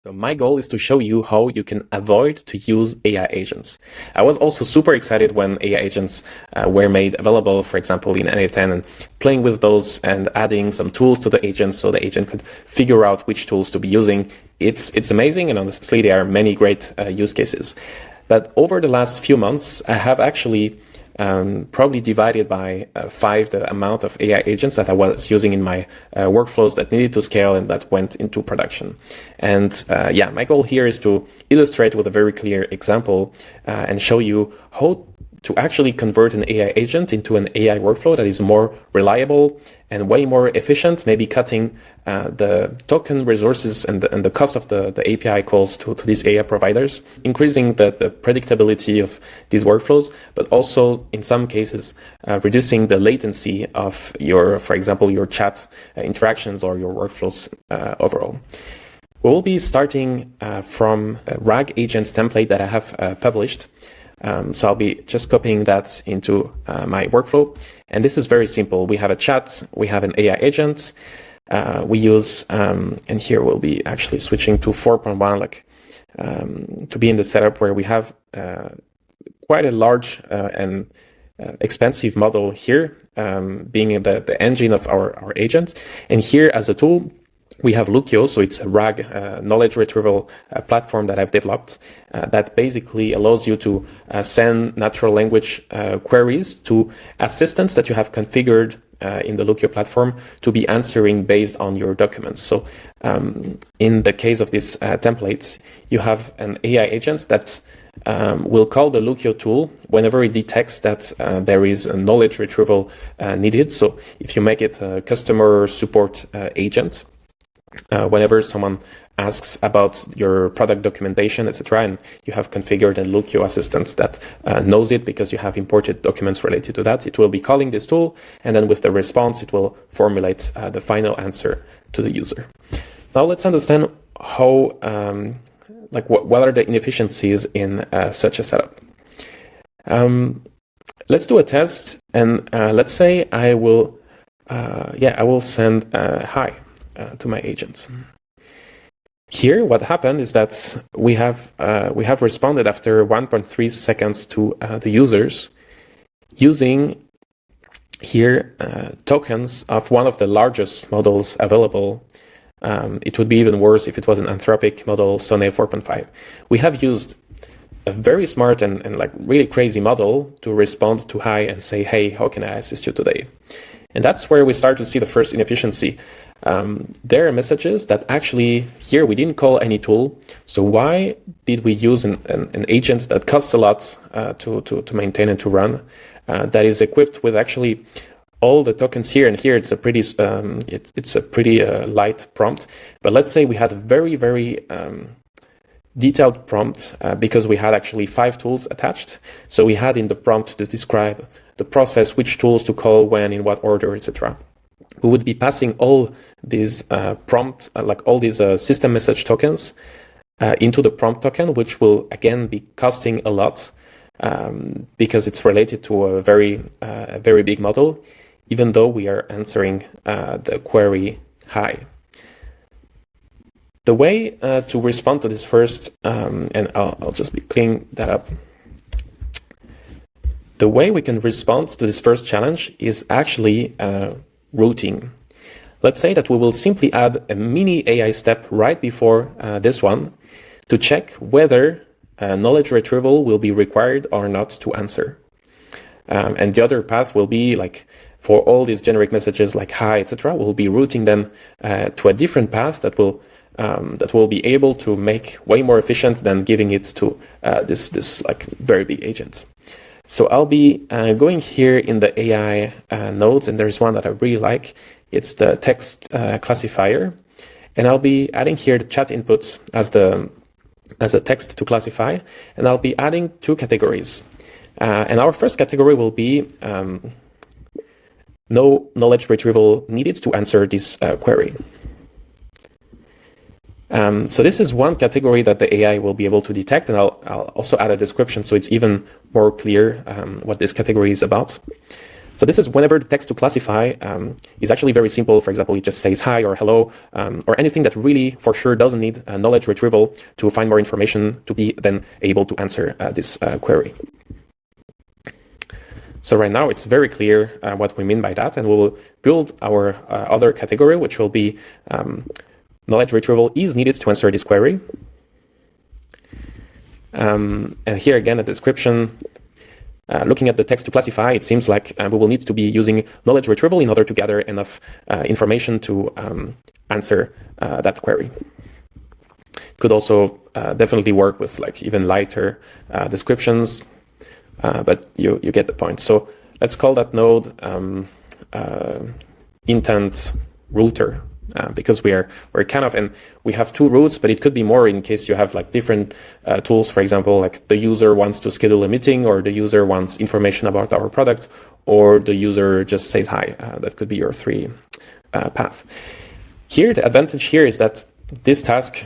So my goal is to show you how you can avoid to use AI agents. I was also super excited when AI agents were made available, for example, in NA10, and playing with those and adding some tools to the agents so the agent could figure out which tools to be using. It's amazing, and honestly, there are many great use cases. But over the last few months, I have actually probably divided by 5 the amount of AI agents that I was using in my workflows that needed to scale and that went into production. And yeah, my goal here is to illustrate with a very clear example and show you how to actually convert an AI agent into an AI workflow that is more reliable and way more efficient, maybe cutting the token resources and the cost of the API calls to these AI providers, increasing the predictability of these workflows, but also in some cases, reducing the latency of your, for example, your chat interactions or your workflows overall. We will be starting from a RAG agents template that I have published. So I'll be just copying that into my workflow. And this is very simple. We have a chat, we have an AI agent, we use, and here we'll be actually switching to 4.1, to be in the setup where we have quite a large and expensive model here, being the engine of our agent. And here as a tool, we have Lucio, so it's a RAG knowledge retrieval platform that I've developed that basically allows you to send natural language queries to assistants that you have configured in the Lucio platform to be answering based on your documents. So in the case of this template, you have an AI agent that will call the Lucio tool whenever it detects that there is a knowledge retrieval needed. So if you make it a customer support agent, whenever someone asks about your product documentation, etc., and you have configured a Lucio assistant that knows it because you have imported documents related to that, it will be calling this tool, and then with the response, it will formulate the final answer to the user. Now let's understand how, what are the inefficiencies in such a setup. Let's do a test, and let's say I will send hi to my agents. Here, what happened is that we have responded after 1.3 seconds to the users using here tokens of one of the largest models available. It would be even worse if it was an Anthropic model, Sonnet 4.5. We have used a very smart and like really crazy model to respond to hi and say, hey, how can I assist you today? And that's where we start to see the first inefficiency. There are messages that actually here we didn't call any tool. So why did we use an agent that costs a lot to maintain and to run, that is equipped with actually all the tokens here, and here it's a pretty light prompt. But let's say we had a very, very detailed prompt because we had actually 5 tools attached. So we had in the prompt to describe the process, which tools to call when, in what order, etc. We would be passing all these prompt, all these system message tokens into the prompt token, which will again be costing a lot because it's related to a very big model, even though we are answering the query hi. The way to respond to this first, and I'll just be cleaning that up. The way we can respond to this first challenge is actually routing. Let's say that we will simply add a mini AI step right before this one to check whether knowledge retrieval will be required or not to answer. And the other path will be like for all these generic messages like hi, etc., we'll be routing them to a different path that will be able to make way more efficient than giving it to this like very big agent. So I'll be going here in the AI nodes, and there's one that I really like. It's the text classifier, and I'll be adding here the chat inputs as a text to classify, and I'll be adding 2 categories. And our first category will be no knowledge retrieval needed to answer this query. So this is one category that the AI will be able to detect, and I'll also add a description so it's even more clear what this category is about. So this is whenever the text to classify is actually very simple. For example, it just says hi or hello, or anything that really for sure doesn't need knowledge retrieval to find more information to be then able to answer this query. So right now it's very clear what we mean by that, and we will build our other category, which will be knowledge retrieval is needed to answer this query. And here again, a description. Looking at the text to classify, it seems like we will need to be using knowledge retrieval in order to gather enough information to answer that query. Could also definitely work with like even lighter descriptions, but you get the point. So let's call that node intent router. Because we're kind of, and we have two routes, but it could be more in case you have like different tools. For example, like the user wants to schedule a meeting, or the user wants information about our product, or the user just says hi. That could be your three path. Here, the advantage here is that this task,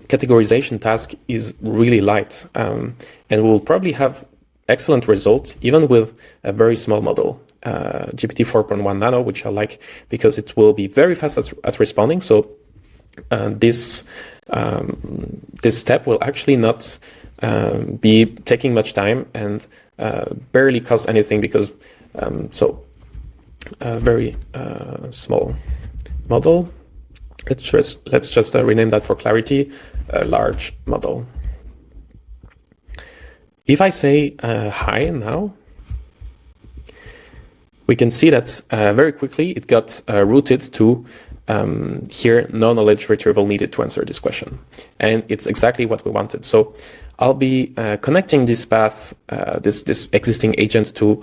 categorization task, is really light, and will probably have excellent results even with a very small model. GPT 4.1 Nano, which I like because it will be very fast at responding. So this step will actually not be taking much time and barely cost anything because very small model. Let's just rename that for clarity, a large model. If I say hi now, we can see that very quickly it got routed to here, no knowledge retrieval needed to answer this question. And it's exactly what we wanted. So I'll be connecting this path, this existing agent to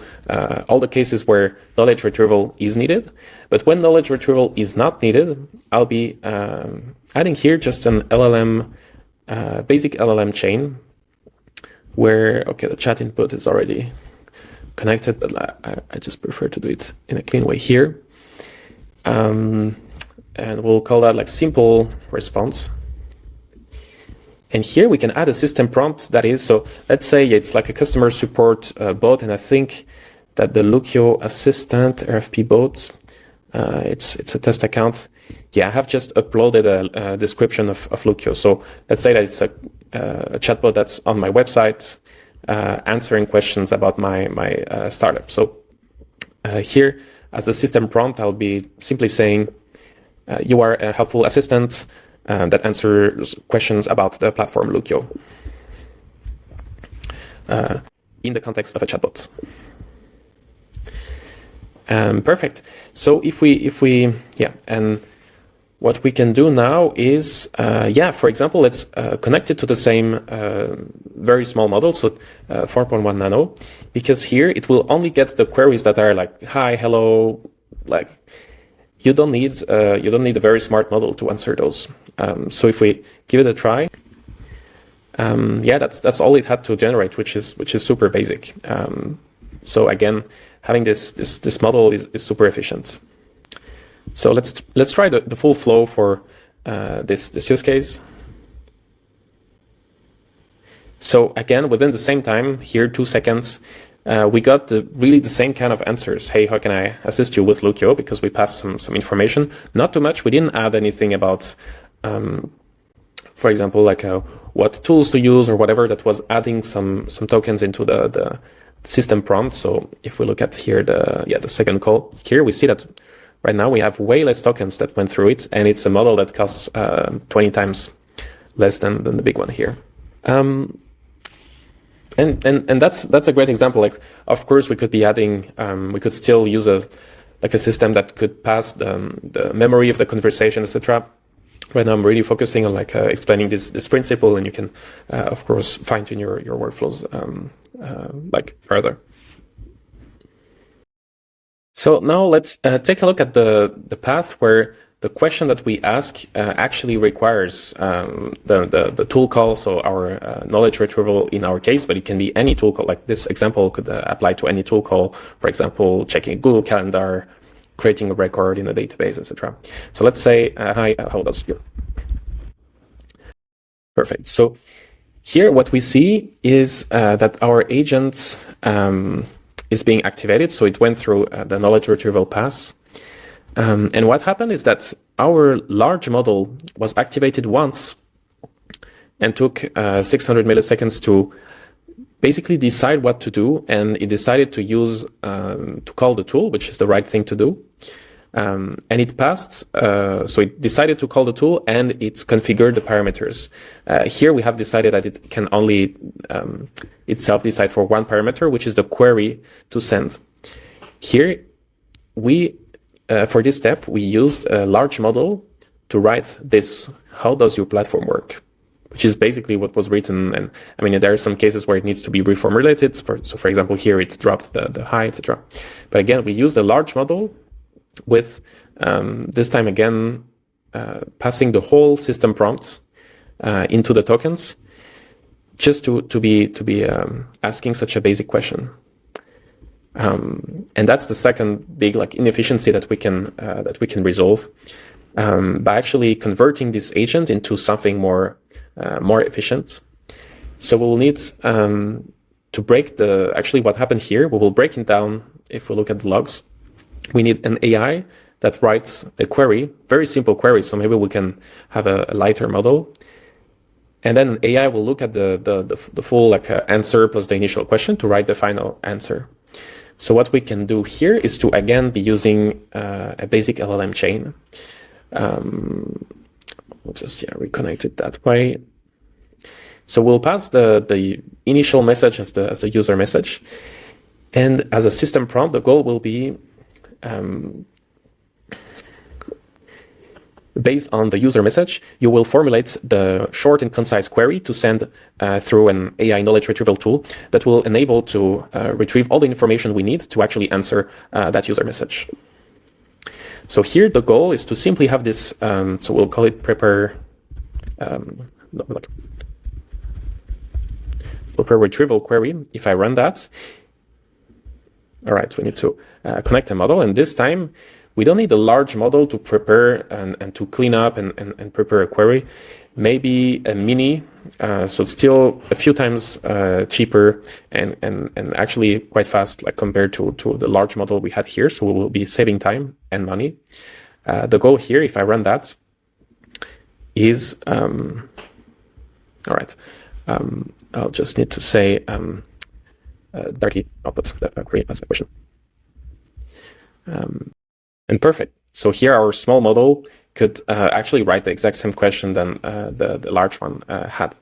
all the cases where knowledge retrieval is needed. But when knowledge retrieval is not needed, I'll be adding here just an LLM, basic LLM chain where, okay, the chat input is already connected, but I just prefer to do it in a clean way here. And we'll call that like simple response. And here we can add a system prompt that is, so let's say it's like a customer support bot, and I think that the Lucio assistant RFP bot, it's a test account. Yeah, I have just uploaded a description of Lucio. So let's say that it's a chatbot that's on my website, answering questions about my startup. So here, as a system prompt, I'll be simply saying, you are a helpful assistant that answers questions about the platform Lucio in the context of a chatbot. Perfect. So if we and what we can do now is, for example, let's connect it to the same very small model, so 4.1 Nano, because here it will only get the queries that are like, hi, hello, like, you don't need a very smart model to answer those. So if we give it a try, that's all it had to generate, which is super basic. So again, having this model is super efficient. So let's try the full flow for this use case. So again, within the same time, here 2 seconds, we got really the same kind of answers. Hey, how can I assist you with Lucio? Because we passed some information, not too much. We didn't add anything about, for example, like what tools to use or whatever. That was adding some tokens into the system prompt. So if we look at here the second call, here we see that right now we have way less tokens that went through it, and it's a model that costs 20 times less than the big one here. And that's a great example. Like, of course, we could be adding, we could still use a system that could pass the memory of the conversation, etc. Right now, I'm really focusing on explaining this principle, and you can, of course, fine tune your workflows further. So now let's take a look at the path where the question that we ask actually requires the tool call, so our knowledge retrieval in our case, but it can be any tool call. Like this example could apply to any tool call, for example, checking Google Calendar, creating a record in a database, etc. So let's say, hi, how does you? Perfect. So here what we see is that our agents is being activated. So it went through the knowledge retrieval pass. And what happened is that our large model was activated once and took 600 milliseconds to basically decide what to do. And it decided to use, to call the tool, which is the right thing to do. And it passed, so it decided to call the tool and it's configured the parameters. Here we have decided that it can only itself decide for one parameter, which is the query to send. Here, for this step, we used a large model to write this, how does your platform work? Which is basically what was written. And I mean, there are some cases where it needs to be reformulated. So for example, here it's dropped the high, etc. But again, we used a large model with this time again passing the whole system prompt into the tokens, just to be asking such a basic question. And that's the second big inefficiency that we can resolve by actually converting this agent into something more efficient. So we'll need to break what happened here. We will break it down if we look at the logs. We need an AI that writes a query, very simple query. So maybe we can have a lighter model. And then an AI will look at the full answer plus the initial question to write the final answer. So what we can do here is to again be using a basic LLM chain. We'll just reconnect it that way. So we'll pass the initial message as the user message. And as a system prompt, the goal will be based on the user message, you will formulate the short and concise query to send through an AI knowledge retrieval tool that will enable to retrieve all the information we need to actually answer that user message. So here the goal is to simply have this, so we'll call it prepare retrieval query. If I run that, all right, we need to connect a model, and this time we don't need a large model to prepare and to clean up and prepare a query. Maybe a mini, so it's still a few times cheaper and actually quite fast, compared to the large model we had here. So we will be saving time and money. The goal here, if I run that, is all right. I'll just need to say directly output the query as a question. And perfect. So here our small model could actually write the exact same question than the large one had.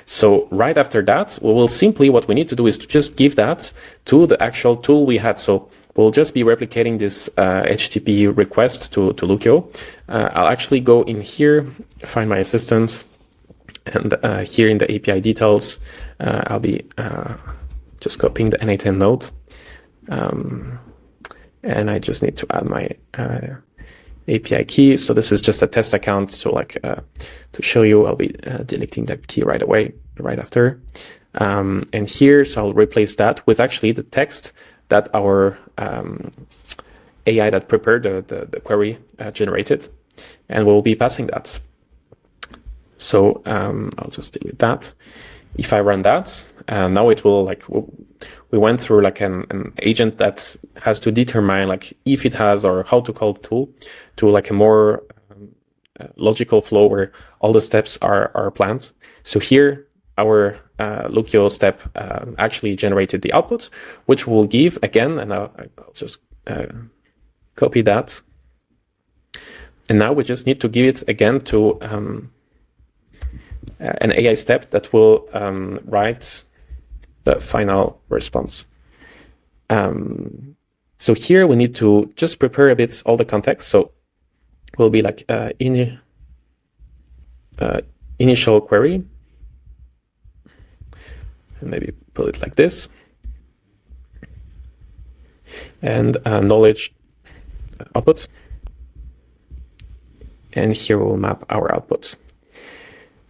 So right after that, we will simply, what we need to do is to just give that to the actual tool we had. So we'll just be replicating this HTTP request to Lukio. I'll actually go in here, find my assistant, and here in the API details, I'll be just copying the N8N node. And I just need to add my API key. So this is just a test account. So to show you, I'll be deleting that key right away, right after. And here, so I'll replace that with actually the text that our AI that prepared the query generated. And we'll be passing that. So I'll just delete that. If I run that, now it will we went through an agent that has to determine if it has or how to call the tool to a more logical flow where all the steps are planned. So here our Lukio step actually generated the output, which will give again, and I'll just copy that. And now we just need to give it again to an AI step that will write the final response. So here we need to just prepare a bit all the context. So will be initial query, and maybe put it like this, and knowledge outputs. And here we'll map our outputs.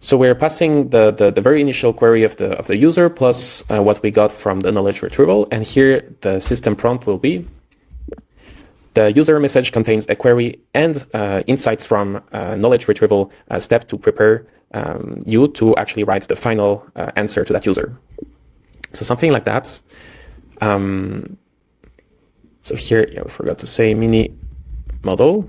So we're passing the very initial query of the user plus what we got from the knowledge retrieval. And here the system prompt will be the user message contains a query and insights from knowledge retrieval step to prepare you to actually write the final answer to that user. So something like that. So here, yeah, we forgot to say mini model.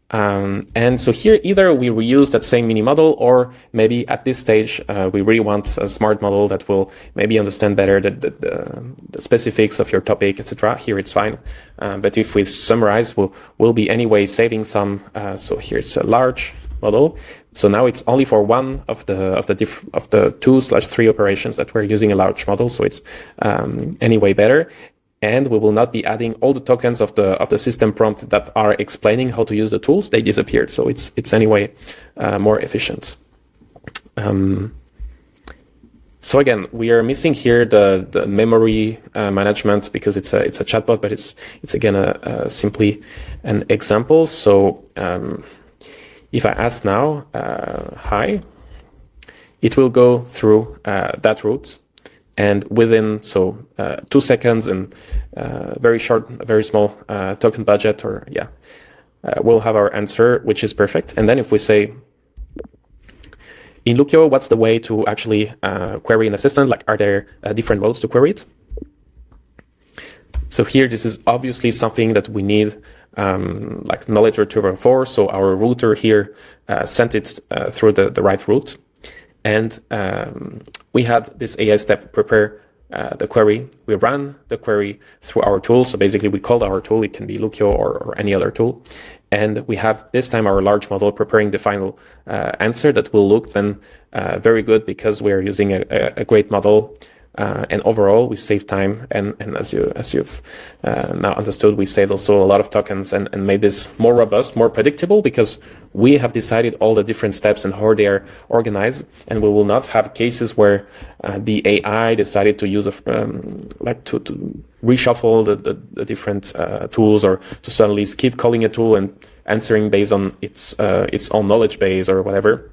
And so here, either we reuse that same mini model, or maybe at this stage, we really want a smart model that will maybe understand better the specifics of your topic, etc. Here it's fine. But if we summarize, we'll be anyway saving some. So here it's a large model. So now it's only for one of the 2/3 operations that we're using a large model. So it's anyway better. And we will not be adding all the tokens of the system prompt that are explaining how to use the tools. They disappeared, so it's anyway more efficient. So again, we are missing here the memory management because it's a chatbot, but it's again simply an example. So if I ask now, hi, it will go through that route. And within 2 seconds and very short, very small token budget, or we'll have our answer, which is perfect. And then if we say, in Lukio, what's the way to actually query an assistant? Like, are there different modes to query it? So here, this is obviously something that we need, like knowledge retriever for. So our router here sent it through the right route. And we had this AI step prepare the query. We ran the query through our tool. So basically, we called our tool. It can be Lukio or any other tool. And we have this time our large model preparing the final answer that will look then very good because we're using a great model. And overall, we save time. And as you've now understood, we saved also a lot of tokens and made this more robust, more predictable, because we have decided all the different steps and how they are organized. And we will not have cases where the AI decided to use like to reshuffle the different tools, or to suddenly skip calling a tool and answering based on its own knowledge base or whatever.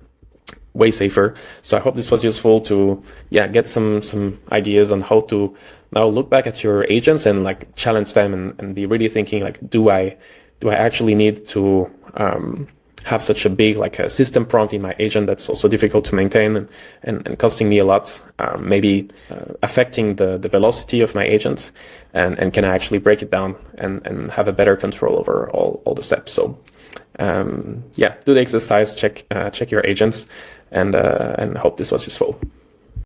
Way safer. So I hope this was useful to get some ideas on how to now look back at your agents and like challenge them and be really thinking like, do I actually need to have such a big like a system prompt in my agent that's also difficult to maintain and costing me a lot, maybe affecting the velocity of my agent, and can I actually break it down and have a better control over all the steps. So do the exercise, check your agents, and hope this was useful.